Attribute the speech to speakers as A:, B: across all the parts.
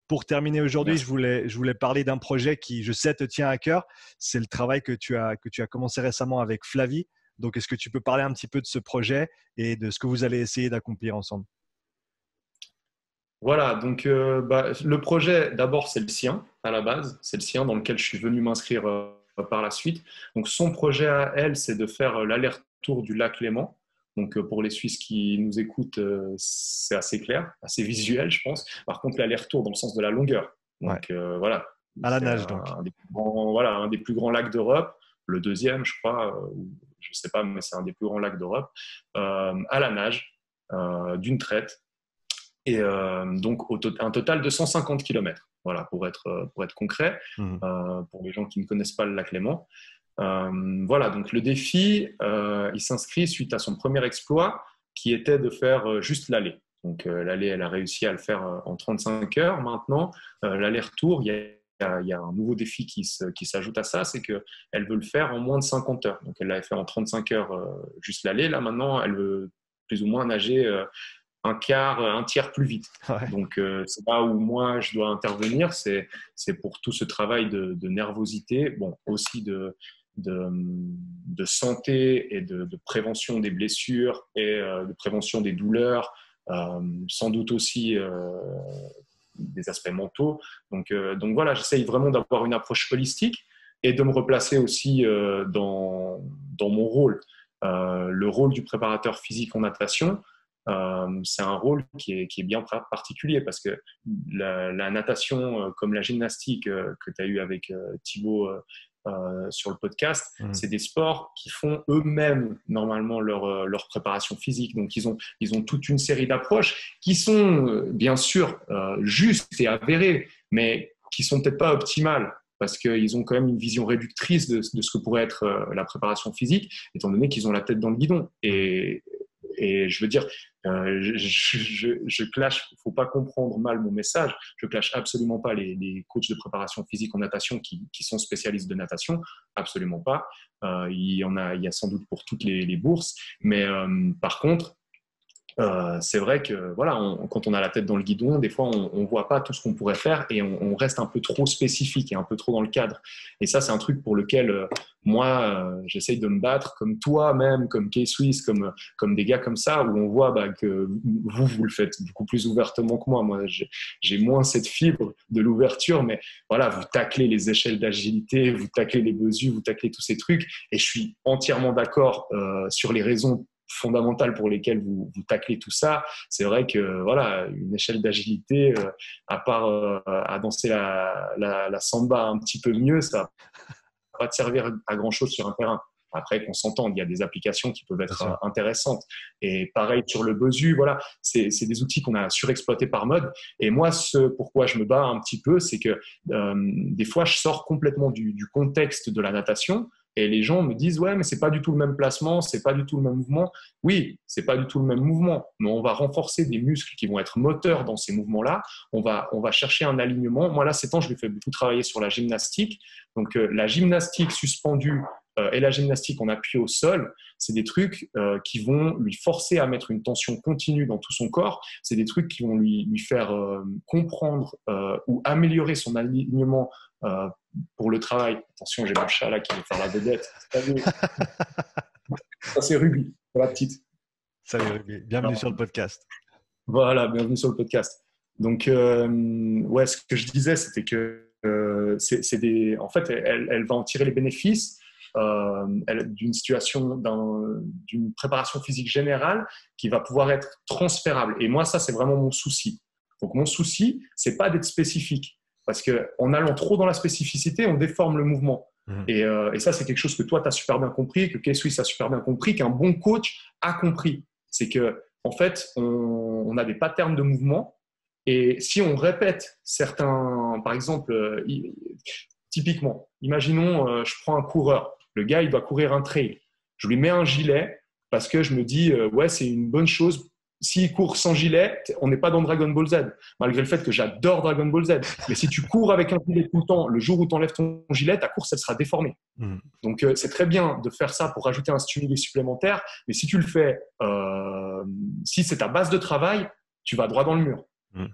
A: pour terminer aujourd'hui,
B: Merci.
A: je voulais parler d'un projet qui, je sais, te tient à cœur. C'est le travail que tu as commencé récemment avec Flavie. Donc, est-ce que tu peux parler un petit peu de ce projet et de ce que vous allez essayer d'accomplir ensemble?
B: Voilà, donc le projet, d'abord, c'est le sien à la base. C'est le sien dans lequel je suis venu m'inscrire par la suite. Donc, son projet à elle, c'est de faire l'aller-retour du lac Léman. Donc, pour les Suisses qui nous écoutent, c'est assez clair, assez visuel, je pense. Par contre, l'aller-retour dans le sens de la longueur.
A: Ouais,
B: Donc, voilà,
A: à la
B: c'est
A: nage donc.
B: un des plus grands, voilà, un des plus grands lacs d'Europe. Le deuxième, je crois, ou je ne sais pas, mais c'est un des plus grands lacs d'Europe. À la nage, d'une traite. Et donc, un total de 150 km, voilà, pour être concret,
A: Mhm.
B: pour les gens qui ne connaissent pas le lac Léman. Voilà, donc le défi, il s'inscrit suite à son premier exploit, qui était de faire juste l'aller. Donc, l'aller, elle a réussi à le faire en 35 heures. Maintenant, l'aller-retour, il y a un nouveau défi qui s'ajoute à ça, c'est qu'elle veut le faire en moins de 50 heures. Donc, elle l'avait fait en 35 heures juste l'aller. Là, maintenant, elle veut plus ou moins nager un tiers plus vite.
A: Ouais.
B: Donc, c'est là où moi, je dois intervenir. C'est pour tout ce travail de nervosité, bon, aussi de santé et de prévention des blessures et de prévention des douleurs, sans doute aussi des aspects mentaux. Donc voilà, j'essaye vraiment d'avoir une approche holistique et de me replacer aussi dans mon rôle. Le rôle du préparateur physique en natation, c'est un rôle qui est bien particulier parce que la natation, comme la gymnastique que tu as eu avec Thibaut sur le podcast,
A: Mhm.
B: c'est des sports qui font eux-mêmes normalement leur préparation physique. Donc, ils ont toute une série d'approches qui sont bien sûr justes et avérées, mais qui sont peut-être pas optimales parce qu'ils ont quand même une vision réductrice de ce que pourrait être la préparation physique, étant donné qu'ils ont la tête dans le guidon.
A: Mhm.
B: Et je veux dire, je clash, il ne faut pas comprendre mal mon message, je clash absolument pas les coachs de préparation physique en natation qui sont spécialistes de natation, absolument pas. Il y a sans doute pour toutes les bourses, mais par contre, c'est vrai que voilà, quand on a la tête dans le guidon, des fois on voit pas tout ce qu'on pourrait faire et on reste un peu trop spécifique et un peu trop dans le cadre. Et ça, c'est un truc pour lequel moi, j'essaye de me battre, comme toi même, comme K-Swiss, comme des gars comme ça, où on voit bah, que vous le faites beaucoup plus ouvertement que moi. Moi, j'ai moins cette fibre de l'ouverture, mais voilà, vous taclez les échelles d'agilité, vous taclez les besus, vous taclez tous ces trucs. Et je suis entièrement d'accord sur les raisons fondamentales pour lesquelles vous taclez tout ça. C'est vrai que voilà, une échelle d'agilité, à part à danser la samba un petit peu mieux, ça va pas te servir à grand chose sur un terrain. Après, qu'on s'entende, il y a des applications qui peuvent
A: Bien
B: être
A: sûr.
B: intéressantes. Et pareil sur le Besu, voilà, c'est des outils qu'on a surexploités par mode. Et moi, ce pourquoi je me bats un petit peu, c'est que des fois, je sors complètement du contexte de la natation. Et les gens me disent, ouais, mais c'est pas du tout le même placement, c'est pas du tout le même mouvement. Oui, c'est pas du tout le même mouvement, mais on va renforcer des muscles qui vont être moteurs dans ces mouvements-là. On va chercher un alignement. Moi, là, ces temps, je lui fais beaucoup travailler sur la gymnastique. Donc, la gymnastique suspendue et la gymnastique en appui au sol, c'est des trucs qui vont lui forcer à mettre une tension continue dans tout son corps. C'est des trucs qui vont lui faire comprendre ou améliorer son alignement pour le travail. Attention, j'ai mon chat là qui veut faire la vedette. Ça, c'est Ruby, pour la petite.
A: Salut Ruby, bienvenue sur le podcast.
B: Voilà, bienvenue sur le podcast. Donc, ouais, ce que je disais, c'était que en fait, elle va en tirer les bénéfices d'une situation, d'une préparation physique générale qui va pouvoir être transférable. Et moi, ça, c'est vraiment mon souci. Donc, mon souci, c'est pas d'être spécifique, parce que en allant trop dans la spécificité, on déforme le mouvement.
A: Mhm.
B: Et ça, c'est quelque chose que toi, tu as super bien compris, que K-Swiss a super bien compris, qu'un bon coach a compris. C'est que en fait, on a des patterns de mouvement et si on répète certains, par exemple, typiquement, imaginons, je prends un coureur, le gars, il doit courir un trail. Je lui mets un gilet parce que je me dis, ouais, c'est une bonne chose. S'il court sans gilet, on n'est pas dans Dragon Ball Z, malgré le fait que j'adore Dragon Ball Z. Mais si tu cours avec un gilet tout le temps, le jour où tu enlèves ton gilet, ta course, elle sera déformée.
A: Mhm.
B: Donc, c'est très bien de faire ça pour rajouter un stimuli supplémentaire, mais si tu le fais, si c'est ta base de travail, tu vas droit dans le mur.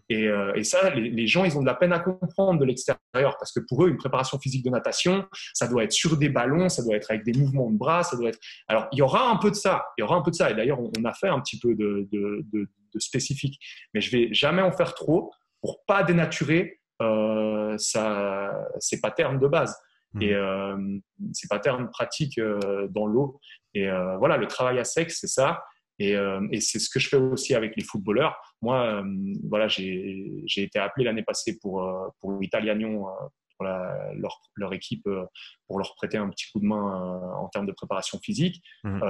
B: Et ça, les gens, ils ont de la peine à comprendre de l'extérieur parce que pour eux, une préparation physique de natation, ça doit être sur des ballons, ça doit être avec des mouvements de bras, ça doit être… Alors, il y aura un peu de ça, il y aura un peu de ça. Et d'ailleurs, on a fait un petit peu de spécifique, mais je vais jamais en faire trop pour pas dénaturer ses patterns de base et ses patterns pratiques dans l'eau. Et voilà, le travail à sec, c'est ça. Et c'est ce que je fais aussi avec les footballeurs. Moi, voilà, j'ai été appelé l'année passée pour Italianion, pour leur équipe, pour leur prêter un petit coup de main en termes de préparation physique.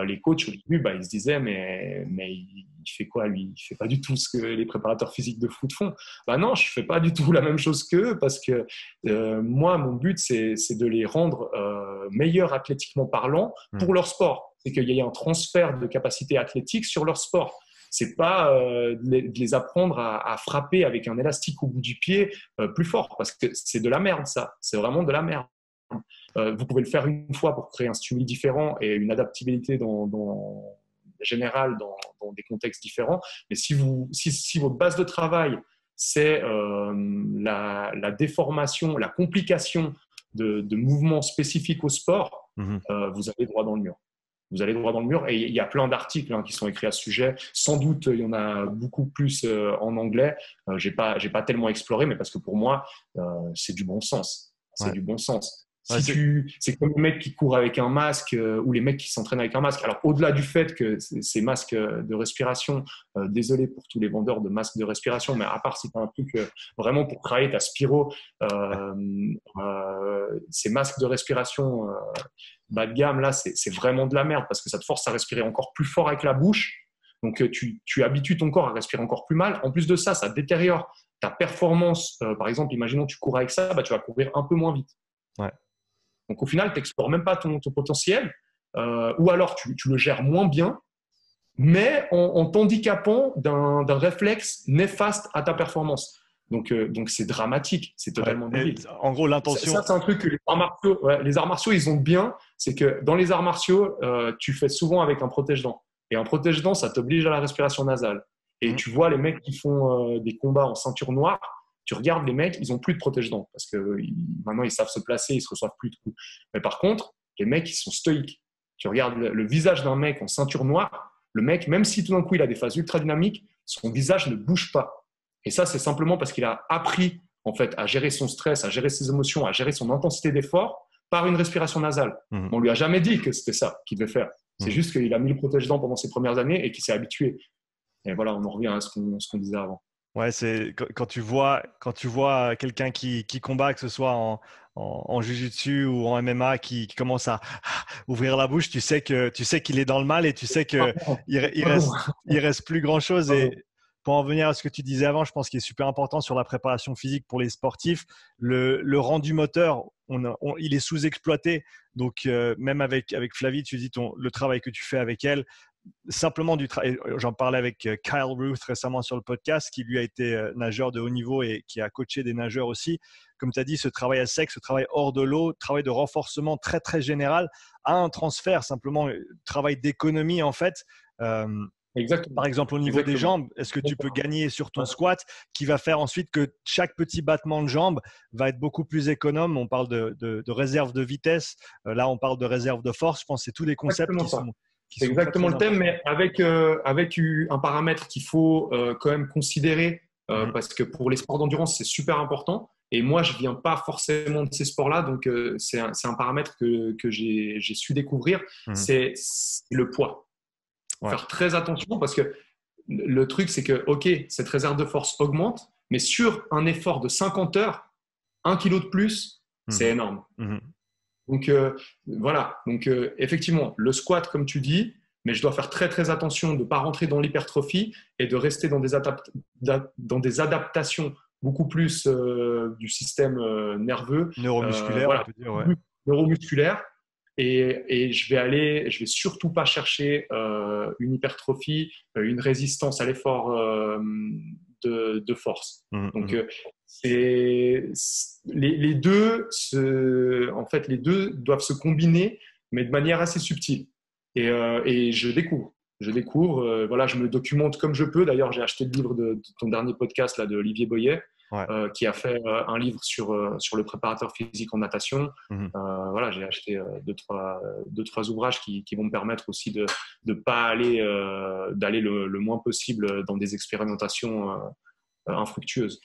B: Les coachs, au début, ils se disaient, mais il fait quoi, lui? Il fait pas du tout ce que les préparateurs physiques de foot font. Non, je fais pas du tout la même chose qu'eux parce que moi, mon but, c'est de les rendre meilleurs athlétiquement parlant pour leur sport. C'est qu'il y ait un transfert de capacité athlétique sur leur sport. C'est pas de les apprendre à frapper avec un élastique au bout du pied plus fort, parce que c'est de la merde, ça. C'est vraiment de la merde. Vous pouvez le faire une fois pour créer un stimuli différent et une adaptabilité générale dans des contextes différents. Mais si votre base de travail, c'est la déformation, la complication de mouvements spécifiques au sport, vous allez droit dans le mur. Vous allez droit dans le mur et il y a plein d'articles qui sont écrits à ce sujet. Sans doute, il y en a beaucoup plus en anglais. J'ai pas tellement exploré, mais parce que pour moi, c'est du bon sens. C'est du bon sens. C'est comme les mecs qui courent avec un masque ou les mecs qui s'entraînent avec un masque. Alors, au-delà du fait que ces masques de respiration, désolé pour tous les vendeurs de masques de respiration, mais à part si tu as un truc vraiment pour travailler ta spiro, ces masques de respiration bas de gamme, là, c'est vraiment de la merde parce que ça te force à respirer encore plus fort avec la bouche. Donc, tu habitues ton corps à respirer encore plus mal. En plus de ça, ça détériore ta performance. Par exemple, imaginons que tu cours avec ça, tu vas courir un peu moins vite.
A: Ouais.
B: Donc, au final, tu n'explores même pas ton potentiel ou alors tu le gères moins bien, mais en t'handicapant d'un réflexe néfaste à ta performance. Donc c'est dramatique, c'est totalement débile.
A: En gros, l'intention…
B: Ça, c'est un truc que les arts martiaux, ils ont bien. C'est que dans les arts martiaux, tu fais souvent avec un protège-dents. Et un protège-dents, ça t'oblige à la respiration nasale. Et tu vois les mecs qui font des combats en ceinture noire, tu regardes les mecs, ils n'ont plus de protège-dents parce que maintenant, ils savent se placer, ils ne se reçoivent plus de coups. Mais par contre, les mecs, ils sont stoïques. Tu regardes le visage d'un mec en ceinture noire, le mec, même si tout d'un coup, il a des phases ultra dynamiques, son visage ne bouge pas. Et ça, c'est simplement parce qu'il a appris en fait, à gérer son stress, à gérer ses émotions, à gérer son intensité d'effort par une respiration nasale. On lui a jamais dit que c'était ça qu'il devait faire. C'est juste qu'il a mis le protège-dents pendant ses premières années et qu'il s'est habitué. Et voilà, on en revient à ce qu'on disait avant.
A: Ouais, c'est quand tu vois quelqu'un qui combat, que ce soit en jiu-jitsu ou en MMA, qui commence à ouvrir la bouche, tu sais qu'il est dans le mal et tu sais qu'il reste plus grand-chose. Et pour en venir à ce que tu disais avant, je pense qu'il est super important sur la préparation physique pour les sportifs, le rendu moteur, il est sous-exploité. Donc, même avec Flavie, tu dis le travail que tu fais avec elle, simplement du travail. J'en parlais avec Kyle Ruth récemment sur le podcast, qui lui a été nageur de haut niveau et qui a coaché des nageurs aussi. Comme tu as dit, ce travail à sec, ce travail hors de l'eau, travail de renforcement très, très général, a un transfert, simplement travail d'économie en fait. Par exemple, au niveau des jambes, est-ce que tu peux gagner sur ton squat qui va faire ensuite que chaque petit battement de jambe va être beaucoup plus économe? On parle de réserve de vitesse. Là, on parle de réserve de force. Je pense que c'est tous les concepts qui sont…
B: C'est exactement le thème, mais avec un paramètre qu'il faut quand même considérer parce que pour les sports d'endurance, c'est super important. Et moi, je ne viens pas forcément de ces sports-là, donc c'est un paramètre que j'ai su découvrir, c'est le poids. Faire très attention parce que le truc, c'est que, OK, cette réserve de force augmente, mais sur un effort de 50 heures, 1 kilo de plus, c'est énorme. Donc, voilà. Donc, effectivement, le squat, comme tu dis, mais je dois faire très, très attention de ne pas rentrer dans l'hypertrophie et de rester dans des adaptations beaucoup plus du système nerveux.
A: Neuromusculaire,
B: voilà,
A: on peut dire, ouais.
B: Neuromusculaire. Et je vais surtout pas chercher une hypertrophie, une résistance à l'effort de force. Donc, les deux doivent se combiner, mais de manière assez subtile. Et je découvre. je découvre. Voilà, je me documente comme je peux. D'ailleurs, j'ai acheté le livre de ton dernier podcast là, de Olivier Boyer,
A: Ouais.
B: qui a fait un livre sur le préparateur physique en natation. Voilà, j'ai acheté deux, trois ouvrages qui vont me permettre aussi de pas aller d'aller le moins possible dans des expérimentations infructueuses.